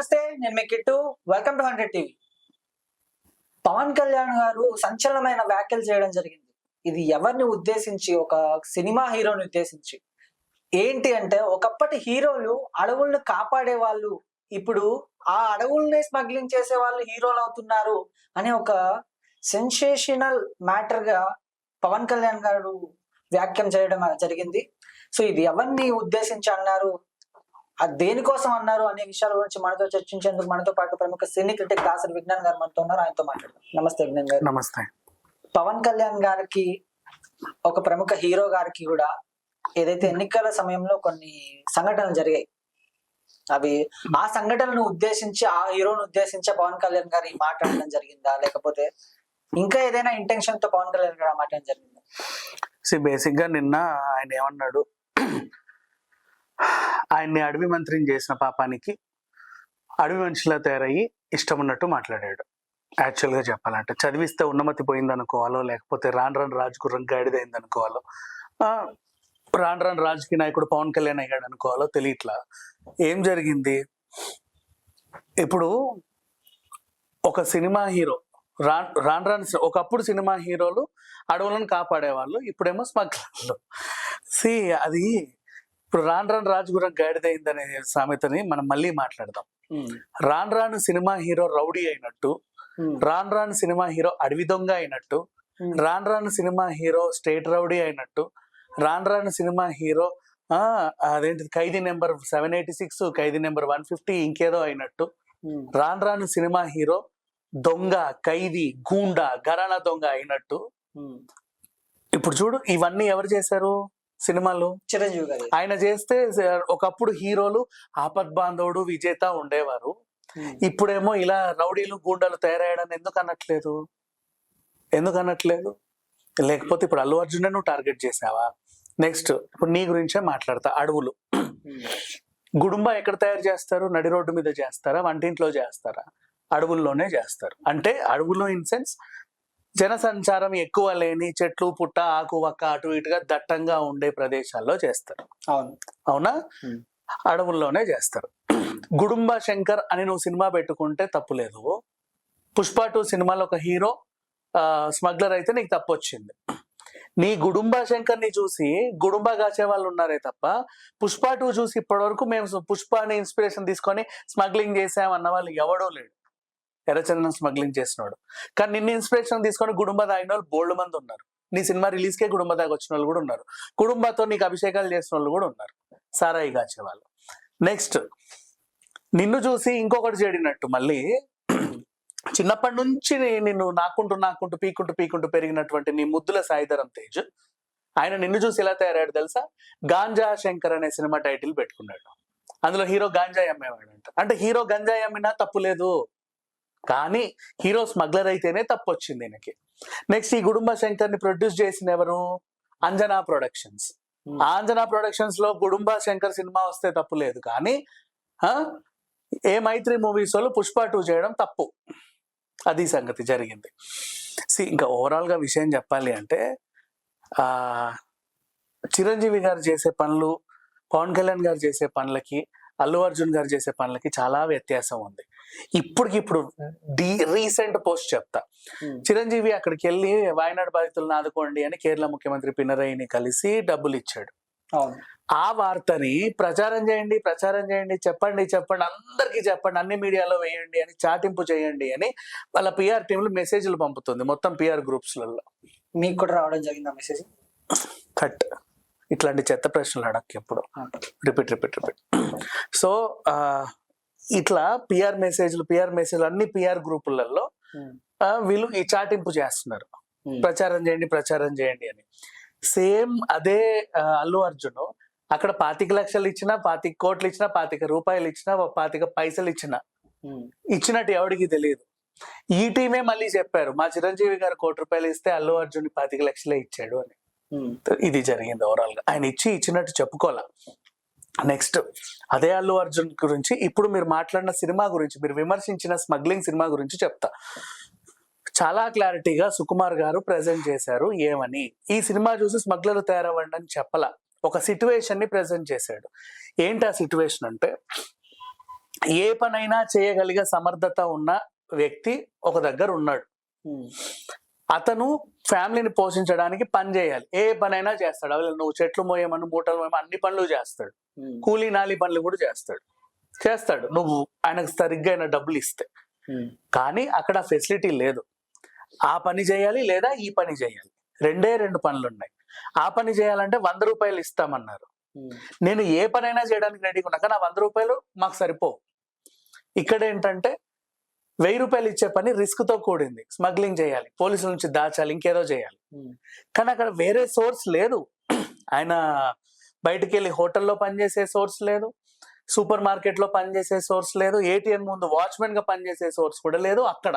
నమస్తే, నేను మీ Kittu. Welcome to 100 TV. Pawan Kalyan గారు సంచలనమైన వ్యాఖ్యలు చేయడం జరిగింది. ఇది ఎవరిని ఉద్దేశించి? ఒక సినిమా హీరోని ఉద్దేశించి. ఏంటి అంటే, ఒకప్పటి హీరోలు అడవులను కాపాడే వాళ్ళు, ఇప్పుడు ఆ అడవుల్ని స్మగ్లింగ్ చేసే వాళ్ళు హీరోలు అవుతున్నారు అనే ఒక సెన్సేషనల్ మ్యాటర్ గా పవన్ కళ్యాణ్ గారు వ్యాఖ్యం చేయడం జరిగింది. సో ఇది ఎవరిని ఉద్దేశించి అన్నారు, అది దేనికోసం అన్నారు అనే విషయాల గురించి మనతో చర్చించేందుకు మనతో పాటు ప్రముఖ సినీ క్రిటిక్ దాసరి విజ్ఞాన్ గారు మనతో ఉన్నారు. ఆయనతో మాట్లాడదాం. నమస్తే విజ్ఞాన్ గారు. నమస్తే. పవన్ కళ్యాణ్ గారికి, ఒక ప్రముఖ హీరో గారికి కూడా ఏదైతే ఎన్నికల సమయంలో కొన్ని సంఘటనలు జరిగాయి, అవి ఆ సంఘటనను ఉద్దేశించి, ఆ హీరోను ఉద్దేశించి పవన్ కళ్యాణ్ గారు మాట్లాడడం జరిగిందా, లేకపోతే ఇంకా ఏదైనా ఇంటెన్షన్ తో పవన్ కళ్యాణ్ గారు మాట్లాడడం జరిగిందా? బేసిక్ గా నిన్న ఆయన ఏమన్నాడు, ఆయన్ని అడవి మంత్రిని చేసిన పాపానికి అడవి మనిషిలా తయారయ్యి ఇష్టం ఉన్నట్టు మాట్లాడాడు. యాక్చువల్ గా చెప్పాలంటే చదివిస్తే ఉన్నమతి పోయింది అనుకోవాలో, లేకపోతే రాను రాను రాజుగుర్రం గాడిదైంది అనుకోవాలో, రాను రాను రాజకీయ నాయకుడు పవన్ కళ్యాణ్ అయ్యాడు అనుకోవాలో తెలియట్లా. ఏం జరిగింది? ఇప్పుడు ఒక సినిమా హీరో రాను రాను, ఒకప్పుడు సినిమా హీరోలు అడవులను కాపాడేవాళ్ళు, ఇప్పుడేమో స్మగ్లర్లు. అది ఇప్పుడు రాను రాను రాజగురం గాడిదైందనే సామెతని మనం మళ్ళీ మాట్లాడదాం. రాను రాను సినిమా హీరో రౌడీ అయినట్టు, రాను రాను సినిమా హీరో అడవి దొంగ అయినట్టు, రాను రాను సినిమా హీరో స్టేట్ రౌడీ అయినట్టు, రాను రాను సినిమా హీరో అదేంటి ఖైదీ నెంబర్ 786, ఖైదీ నెంబర్ 150 ఇంకేదో అయినట్టు, రాను రాను సినిమా హీరో దొంగ, ఖైదీ, గూండా, ఘరానా దొంగ అయినట్టు. ఇప్పుడు చూడు, ఇవన్నీ ఎవరు చేశారు? సినిమాలు చిరంజీవి గారు. ఆయన చేస్తే ఒకప్పుడు హీరోలు ఆపద్ బాంధవుడు, విజేత ఉండేవారు. ఇప్పుడేమో ఇలా రౌడీలు, గూండాలు తయారయ్యాడని ఎందుకు అనట్లేదు? లేకపోతే ఇప్పుడు అల్లు అర్జున్ నువ్వు టార్గెట్ చేసావా? నెక్స్ట్ ఇప్పుడు నీ గురించే మాట్లాడతా. అడవులు, గుడుంబా ఎక్కడ తయారు చేస్తారు? నడి రోడ్డు మీద చేస్తారా, వంటింట్లో చేస్తారా? అడవుల్లోనే చేస్తారు. అంటే అడవుల్లో ఇన్ సెన్స్ జనసంచారం ఎక్కువ లేని, చెట్లు పుట్ట ఆకు వక్క అటు ఇటుగా దట్టంగా ఉండే ప్రదేశాల్లో చేస్తారు. అవునా? అడవుల్లోనే చేస్తారు. గుడుంబ శంకర్ అని నువ్వు సినిమా పెట్టుకుంటే తప్పులేదు. పుష్ప 2 సినిమాలో ఒక హీరో స్మగ్లర్ అయితే నీకు తప్పు వచ్చింది. నీ గుడుంబ శంకర్ ని చూసి గుడుంబా కాచే వాళ్ళు ఉన్నారే తప్ప, పుష్ప 2 చూసి ఇప్పటి వరకు మేము పుష్పని ఇన్స్పిరేషన్ తీసుకొని స్మగ్లింగ్ చేసామన్న వాళ్ళు ఎవడో లేడు. ఎర్రచందనం స్మగ్లింగ్ చేసినాడు. కానీ నిన్ను ఇన్స్పిరేషన్ తీసుకొని గుడుంబ తాగిన వాళ్ళు బోల్డ్ మంది ఉన్నారు. నీ సినిమా రిలీజ్ కే గుడుంబ తాగి వచ్చిన వాళ్ళు కూడా ఉన్నారు. కుటుంబంతో నీకు అభిషేకాలు చేసిన వాళ్ళు కూడా ఉన్నారు, సారాయి కాచే వాళ్ళు. నెక్స్ట్, నిన్ను చూసి ఇంకొకటి చేడినట్టు, మళ్ళీ చిన్నప్పటి నుంచి నిన్ను నాకుంటూ పీకుంటూ పెరిగినటువంటి నీ ముద్దుల సాయిధరం తేజ్, ఆయన నిన్ను చూసి ఎలా తయారయ్యాడు తెలుసా? గాంజా శంకర్ అనే సినిమా టైటిల్ పెట్టుకున్నాడు. అందులో హీరో గాంజాయి అమ్మేవాడంట. అంటే హీరో గంజాయి అమ్మినా తప్పు లేదు, కానీ హీరో స్మగ్లర్ అయితేనే తప్పు వచ్చింది ఈయనకి. నెక్స్ట్, ఈ గుడుంబ శంకర్ ని ప్రొడ్యూస్ చేసిన ఎవరు? అంజనా ప్రొడక్షన్స్. అంజనా ప్రొడక్షన్స్ లో గుడుంబ శంకర్ సినిమా వస్తే తప్పు లేదు, కానీ ఏ మైత్రి మూవీస్ వాళ్ళు పుష్ప 2 చేయడం తప్పు. అది సంగతి జరిగింది. ఇంకా ఓవరాల్ గా విషయం చెప్పాలి అంటే, చిరంజీవి గారు చేసే పనులు, పవన్ కళ్యాణ్ గారు చేసే పనులకి, అల్లు అర్జున్ గారు చేసే పనులకి చాలా వ్యత్యాసం ఉంది. ఇప్పుడు రీసెంట్ పోస్ట్ చెప్తా. చిరంజీవి అక్కడికి వెళ్ళి వాయనాడు బాధితులను ఆదుకోండి అని కేరళ ముఖ్యమంత్రి పినరయిని కలిసి డబ్బులు ఇచ్చాడు. ఆ వార్తని ప్రచారం చేయండి, చెప్పండి, అందరికీ చెప్పండి, అన్ని మీడియాలో వేయండి అని, చాటింపు చేయండి అని వాళ్ళ పిఆర్ టీంలు మెసేజ్లు పంపుతుంది మొత్తం పిఆర్ గ్రూప్స్లలో. మీకు కూడా రావడం జరిగింది ఆ మెసేజ్? కట్. ఇట్లాంటి చెత్త ప్రశ్నలు అడక్కి ఎప్పుడు. రిపీట్. సో ఇట్లా పిఆర్ మెసేజ్లు అన్ని పిఆర్ గ్రూపులలో వీళ్ళు ఈ చాటింపు చేస్తున్నారు, ప్రచారం చేయండి అని. సేమ్ అదే అల్లు అర్జున్ అక్కడ 25 లక్షలు ఇచ్చినా, 25 కోట్లు ఇచ్చినా, 25 రూపాయలు ఇచ్చినా, 25 పైసలు ఇచ్చినట్టు ఎవడికి తెలియదు. ఈ టీమే మళ్ళీ చెప్పారు, మా చిరంజీవి గారు 1 కోటి రూపాయలు ఇస్తే అల్లు అర్జున్ 25 లక్షలే ఇచ్చాడు అని. ఇది జరిగింది ఓవరాల్ గా. ఆయన ఇచ్చినట్టు చెప్పుకోలే. నెక్స్ట్, అదే అల్లు అర్జున్ గురించి ఇప్పుడు మీరు మాట్లాడిన సినిమా గురించి, మీరు విమర్శించిన స్మగ్లింగ్ సినిమా గురించి చెప్తా. చాలా క్లారిటీగా సుకుమార్ గారు ప్రెజెంట్ చేశారు. ఏమని? ఈ సినిమా చూసి స్మగ్లర్ తయారవ్వండి అని చెప్పలా, ఒక సిచ్యువేషన్ ని ప్రెజెంట్ చేశాడు. ఏంటి ఆ సిచ్యువేషన్ అంటే, ఏ పనైనా చేయగలిగే సమర్థత ఉన్న వ్యక్తి ఒక దగ్గర ఉన్నాడు. అతను ఫ్యామిలీని పోషించడానికి పని చేయాలి. ఏ పనైనా చేస్తాడు. అవి నువ్వు చెట్లు మోయమని, మూటలు మోయమని అన్ని పనులు చేస్తాడు. కూలీ నాలి పనులు కూడా చేస్తాడు నువ్వు ఆయనకు సరిగ్గా అయిన డబ్బులు ఇస్తే. కానీ అక్కడ ఫెసిలిటీ లేదు. ఆ పని చేయాలి లేదా ఈ పని చేయాలి, రెండు పనులు ఉన్నాయి. ఆ పని చేయాలంటే 100 రూపాయలు ఇస్తామన్నారు. నేను ఏ పనైనా చేయడానికి రెడీగా ఉన్నా, కానీ ఆ 100 రూపాయలు మాకు సరిపోవు. ఇక్కడ ఏంటంటే 1000 రూపాయలు ఇచ్చే పని రిస్క్ తో కూడింది. స్మగ్లింగ్ చేయాలి, పోలీసుల నుంచి దాచాలి, ఇంకేదో చేయాలి. కానీ అక్కడ వేరే సోర్స్ లేదు. ఆయన బయటికి వెళ్ళి హోటల్లో పనిచేసే సోర్స్ లేదు, సూపర్ మార్కెట్ లో పనిచేసే సోర్స్ లేదు, ఏటీఎం ముందు వాచ్మెన్ గా పనిచేసే సోర్స్ కూడా లేదు. అక్కడ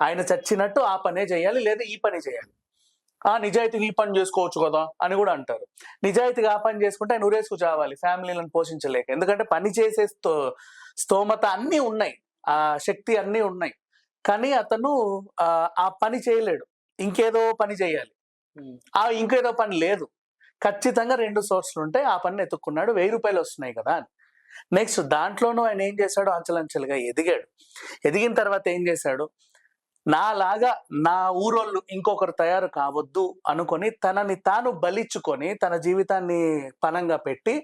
ఆయన చచ్చినట్టు ఆ పనే చేయాలి లేదా ఈ పని చేయాలి. నిజాయితీగా ఈ పని చేసుకోవచ్చు కదా అని కూడా అంటారు. నిజాయితీగా ఆ పని చేసుకుంటే ఆయన ఉరేసుకు చావాలి, ఫ్యామిలీలను పోషించలేక. ఎందుకంటే పని చేసే స్తోమత అన్నీ ఉన్నాయి, ఆ శక్తి అన్నీ ఉన్నాయి. కానీ అతను ఆ పని చేయలేడు, ఇంకేదో పని చేయాలి. ఇంకేదో పని లేదు. ఖచ్చితంగా 2 సోర్స్లు ఉంటాయి. ఆ పని ఎత్తుక్కున్నాడు. 1000 రూపాయలు వస్తున్నాయి కదా అని. నెక్స్ట్ దాంట్లోనూ ఆయన ఏం చేశాడు, అంచెలంచెలుగా ఎదిగాడు. ఎదిగిన తర్వాత ఏం చేశాడు, నాలాగా నా ఊరోళ్ళు ఇంకొకరు తయారు కావద్దు అనుకొని తనని తాను బలిచ్చుకొని తన జీవితాన్ని పనంగా పెట్టి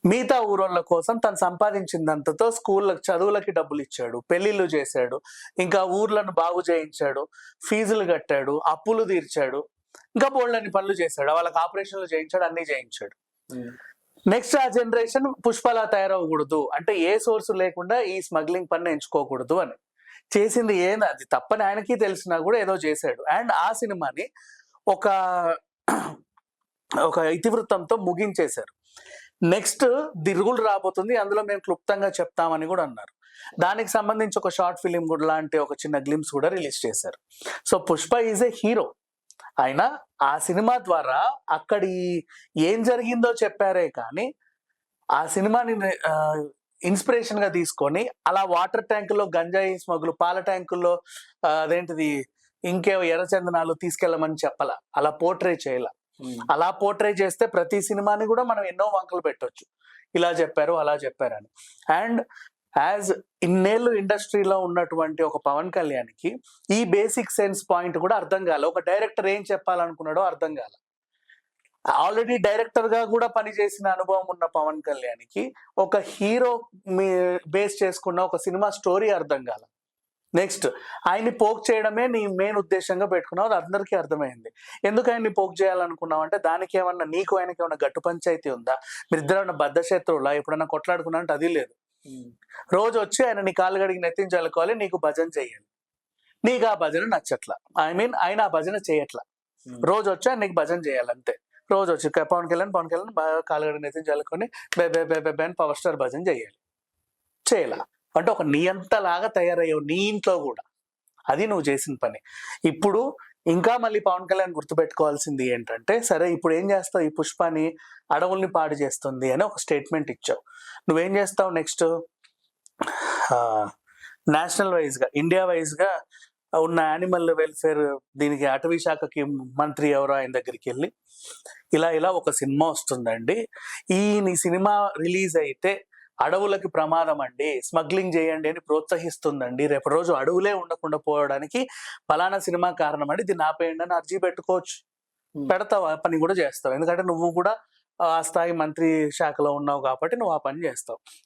మిగతా ఊరోళ్ళ కోసం తను సంపాదించిందంతతో స్కూళ్ళకి చదువులకి డబ్బులు ఇచ్చాడు, పెళ్లిళ్ళు చేశాడు, ఇంకా ఊర్లను బాగు చేయించాడు, ఫీజులు కట్టాడు, అప్పులు తీర్చాడు, ఇంకా బోల్డన్ని పనులు చేశాడు. వాళ్ళకి ఆపరేషన్లు చేయించాడు, అన్ని చేయించాడు. నెక్స్ట్ ఆ జనరేషన్ పుష్పలా తయారవ్వకూడదు అంటే ఏ సోర్స్ లేకుండా ఈ స్మగ్లింగ్ పని ఎంచుకోకూడదు అని చేసింది. ఏంది అది తప్పని ఆయనకి తెలిసినా కూడా ఏదో చేశాడు. అండ్ ఆ సినిమాని ఒక ఇతివృత్తంతో ముగించేశారు. నెక్స్ట్ ది రూల్ రాబోతుంది, అందులో మేము క్లుప్తంగా చెప్తామని కూడా అన్నారు. దానికి సంబంధించి ఒక షార్ట్ ఫిలిం కూడా లాంటి ఒక చిన్న గ్లిమ్స్ కూడా రిలీజ్ చేశారు. So Pushpa is a hero. ఆయన ఆ సినిమా ద్వారా అక్కడి ఏం జరిగిందో చెప్పారే కానీ ఆ సినిమాని ఇన్స్పిరేషన్ గా తీసుకొని అలా వాటర్ ట్యాంకుల్లో గంజాయి స్మగులు, పాల ట్యాంకుల్లో అదేంటిది ఇంకేవో ఎర్రచందనాలు తీసుకెళ్ళమని చెప్పాల, అలా పోర్ట్రే చేయాల. అలా పోర్ట్రే చేస్తే ప్రతి సినిమాని కూడా మనం ఎన్నో వంకలు పెట్టొచ్చు, ఇలా చెప్పారు అలా చెప్పారని. అండ్ యాజ్ ఇన్నేళ్ళు ఇండస్ట్రీలో ఉన్నటువంటి ఒక పవన్ కళ్యాణ్కి ఈ బేసిక్ సెన్స్ పాయింట్ కూడా అర్థం కాలే. ఒక డైరెక్టర్ ఏం చెప్పాలనుకున్నాడో అర్థం కాలే. ఆల్రెడీ డైరెక్టర్ గా కూడా పనిచేసిన అనుభవం ఉన్న పవన్ కళ్యాణ్కి ఒక హీరో బేస్ చేసుకున్న ఒక సినిమా స్టోరీ అర్థం కాల. నెక్స్ట్ ఆయన్ని పోక్ చేయడమే నీ మెయిన్ ఉద్దేశంగా పెట్టుకున్నావు, అది అందరికీ అర్థమైంది. ఎందుకు ఆయన్ని పోక్ చేయాలనుకున్నావు అంటే దానికి ఏమన్నా నీకు ఆయనకి ఏమన్నా గట్టు పంచాయితీ ఉందా, మీరిద్దరు ఏమన్నా బద్ధ శత్రువులా, ఎప్పుడన్నా కొట్లాడుకున్నా అంటే అది లేదు. రోజు వచ్చి ఆయన నీ కాళ్ళు గడిగి నెత్తించాలి, నీకు భజన చెయ్యాలి. నీకు ఆ భజన నచ్చట్లా, ఆయన ఆ భజన చేయట్లా. రోజు వచ్చి నీకు భజన చేయాలంతే. రోజు వచ్చి పవన్ కళ్యాణ్ బాగా కాళ్ళు గడిగి నెత్తించాలని బే పవర్ స్టార్ భజన చేయాల అంటే ఒక నియంతలాగా తయారయ్యావు నీ ఇంట్లో కూడా. అది నువ్వు చేసిన పని. ఇప్పుడు ఇంకా మళ్ళీ పవన్ కళ్యాణ్ గుర్తుపెట్టుకోవాల్సింది ఏంటంటే, సరే ఇప్పుడు ఏం చేస్తావు, ఈ పుష్పని అడవుల్ని పాడు చేస్తుంది అని ఒక స్టేట్మెంట్ ఇచ్చావు. నువ్వేం చేస్తావు నెక్స్ట్, నేషనల్ వైజ్ గా ఇండియా వైజ్ గా ఉన్న యానిమల్ వెల్ఫేర్ దీనికి అటవీ శాఖకి మంత్రి ఎవరో ఆయన దగ్గరికి వెళ్ళి ఇలా ఒక సినిమా వస్తుందండి, ఈ సినిమా రిలీజ్ అయితే అడవులకి ప్రమాదం అండి, స్మగ్లింగ్ చేయండి అని ప్రోత్సహిస్తుందండి, రేపు రోజు అడవులే ఉండకుండా పోవడానికి ఫలానా సినిమా కారణం అండి, దీన్ని ఆపేయండి అని అర్జీ పెట్టుకోవచ్చు. పెడతావు, ఆ పని కూడా చేస్తావు. ఎందుకంటే నువ్వు కూడా ఆ స్థాయి మంత్రి శాఖలో ఉన్నావు కాబట్టి నువ్వు ఆ పని చేస్తావు.